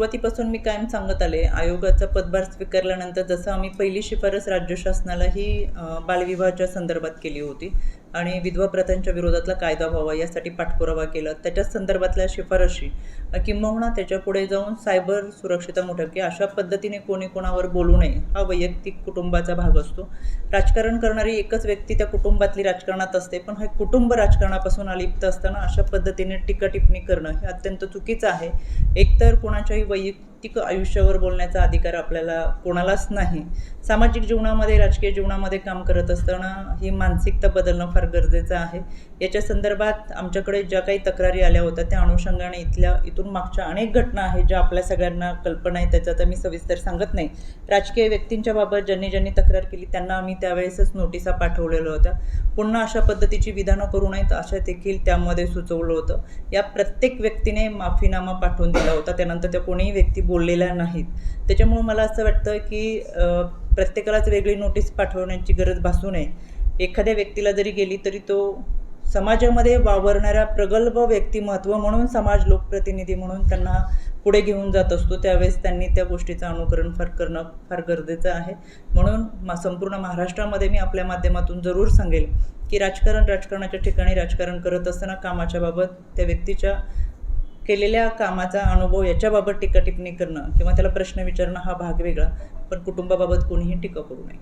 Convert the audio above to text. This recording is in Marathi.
सुरुवातीपासून मी कायम सांगत आले, आयोगाचा पदभार स्वीकारल्यानंतर जसं आम्ही पहिली शिफारस राज्य शासनाला ही बालविवाहाच्या संदर्भात केली होती आणि विधवा प्रथांच्या विरोधातला कायदा व्हावा यासाठी पाठपुरावा केला. त्याच्या संदर्भातल्या शिफारशी किंबहुना त्याच्यापुढे जाऊन सायबर सुरक्षितता मोठ्या की अशा पद्धतीने कोणी कोणावर बोलू नये हा वैयक्तिक कुटुंबाचा भाग असतो. राजकारण करणारी एकच व्यक्ती त्या कुटुंबातली राजकारणात असते, पण हे कुटुंब राजकारणापासून अलिप्त असताना अशा पद्धतीने टीका टिप्पणी करणं हे अत्यंत चुकीचं आहे. एकतर कोणाच्याही वैयक्तिक आयुष्यावर बोलण्याचा अधिकार आपल्याला कोणालाच नाही. सामाजिक जीवनामध्ये, राजकीय जीवनामध्ये काम करत असताना ही मानसिकता बदलणं फार गरजेचं आहे. याच्या संदर्भात आमच्याकडे ज्या काही तक्रारी आल्या होत्या त्या अनुषंगाने इथून मागच्या अनेक घटना आहेत ज्या आपल्या सगळ्यांना कल्पना आहे, त्याच्यात मी सविस्तर सांगत नाही. राजकीय व्यक्तींच्या बाबत ज्यांनी तक्रार केली त्यांना आम्ही त्यावेळेसच नोटिसा पाठवलेल्या होत्या. पुन्हा अशा पद्धतीची विधानं करू नयेत अशा देखील त्यामध्ये सुचवलं होतं. या प्रत्येक व्यक्तीने माफीनामा पाठवून दिला होता. त्यानंतर त्या कोणीही व्यक्ती बोललेल्या नाहीत. त्याच्यामुळं मला असं वाटतं की प्रत्येकालाच वेगळी नोटीस पाठवण्याची गरज भासू नये. एखाद्या व्यक्तीला जरी गेली तरी तो समाजामध्ये वावरणाऱ्या प्रगल्भ व्यक्तिमत्व म्हणून, समाज लोकप्रतिनिधी म्हणून त्यांना पुढे घेऊन जात असतो. त्यावेळेस त्यांनी त्या गोष्टीचं अनुकरण करणं फार गरजेचं आहे. म्हणून संपूर्ण महाराष्ट्रामध्ये मी आपल्या माध्यमातून जरूर सांगेल की राजकारणाच्या ठिकाणी राजकारण करत असताना कामाच्या बाबत त्या व्यक्तीच्या केलेल्या कामाचा अनुभव याच्याबाबत टीका टिप्पणी करणं किंवा त्याला प्रश्न विचारणं हा भाग वेगळा, पण कुटुंबाबाबत कोणीही टीका करू नये.